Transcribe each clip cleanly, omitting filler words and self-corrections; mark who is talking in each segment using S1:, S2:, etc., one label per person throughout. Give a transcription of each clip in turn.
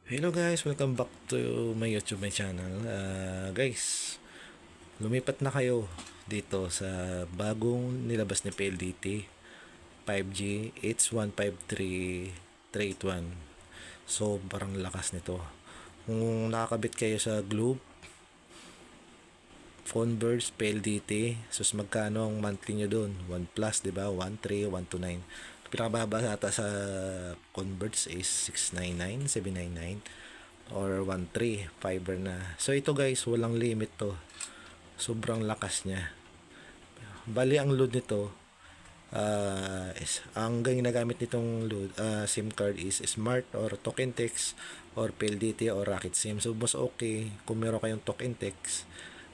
S1: Hello guys, welcome back to my YouTube channel. Guys, lumipat na kayo dito sa bagong nilabas ni PLDT 5G H153381. So, parang lakas nito. Kung nakakabit kayo sa Globe, Phonebirds, PLDT, sus magkano ang monthly nyo doon? 1 plus, di ba? 1.3, 129. Pinakababa ata sa converts is 699, 799 or 1.3 fiber na. So ito guys, walang limit to. Sobrang lakas niya. Bali ang load nito ang ginagamit nitong load, SIM card is Smart or Token Text or PLDT or Rocket SIM. So mas okay kung meron kayong Token Text,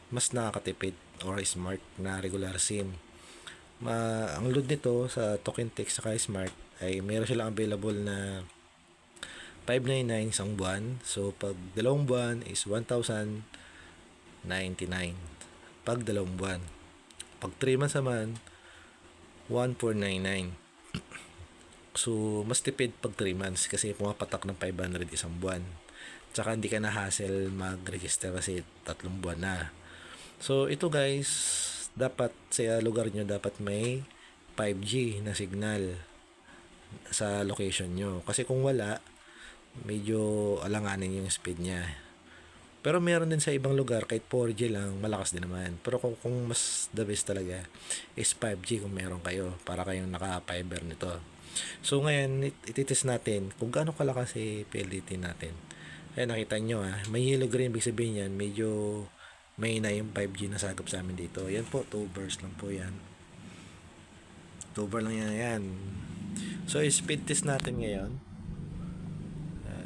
S1: mas nakakatipid, or Smart na regular SIM. Ang load nito sa Token Text saka Smart ay meron silang available na 599 isang buwan. So pag dalawang buwan is 1,099 pag dalawang buwan. Pag 3 months naman 1,499. So mas tipid pag 3 months kasi pumapatak ng 500 isang buwan. Tsaka hindi ka na hassle mag-register kasi 3 buwan na. So ito guys, dapat sa lugar nyo dapat may 5G na signal sa location nyo. Kasi kung wala, medyo alanganin yung speed niya. Pero meron din sa ibang lugar, kahit 4G lang, malakas din naman. Pero kung mas the best talaga is 5G kung meron kayo, para kayong naka-fiber nito. So ngayon, ititest natin kung gaano kalakas si PLDT natin. Ayan, nakita nyo may yellow green, ibig sabihin yan, medyo may na yung 5G na sagap sa amin dito. Yan po, 2 bars lang po yan. 2 bar lang yan. So, speed test natin ngayon.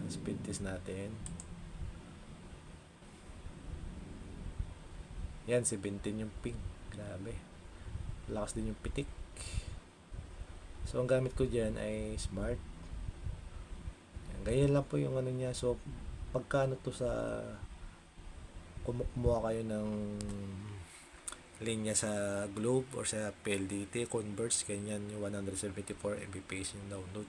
S1: Speed test natin. Yan, 17 yung ping. Grabe. Lakas din yung pitik. So, ang gamit ko dyan ay Smart. Yan, ganyan lang po yung ano niya. So, pagkano to sa kumuha kayo ng linya sa Globe or sa PLDT, converts, ganyan yung 174 Mbps yung download.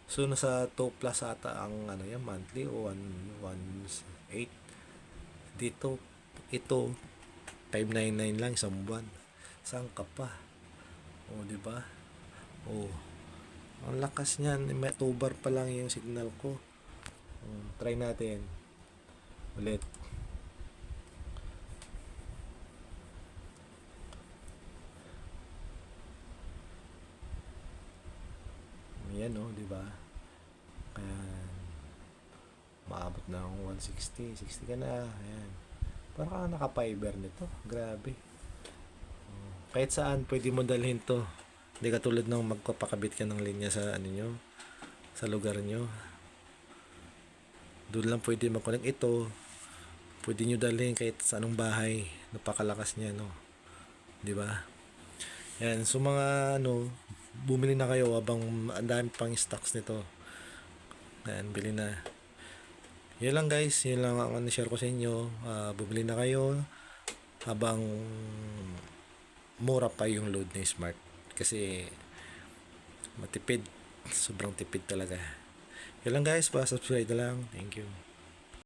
S1: So nasa 2 plus ata ang ano yan, monthly o 118. Dito, ito 599 lang isang buwan. Saan ka pa? O, di ba? O, ang lakas niyan. May 2 bar pa lang yung signal ko. Try natin ulit. Yan di ba? Kaya maabot na ng 160, 60 ka na. Ayan. Parang naka-fiber nito. Grabe. Kahit saan pwede mo dalhin to. Hindi katulad ng magpapakabit ka ng linya sa ano nyo, sa lugar nyo. Doon lang pwede mag-connect ito. Pwede nyo dalhin kahit sa anong bahay. Napakalakas niya, no? Di ba? Yan, so mga bumili na kayo habang ang dami pang stocks nito. Yan, bili na. Yun lang guys, yun lang ang share ko sa inyo. Bumili na kayo habang mura pa yung load na Smart. Kasi matipid, sobrang tipid talaga. Yun lang guys, pa-subscribe na lang. Thank you.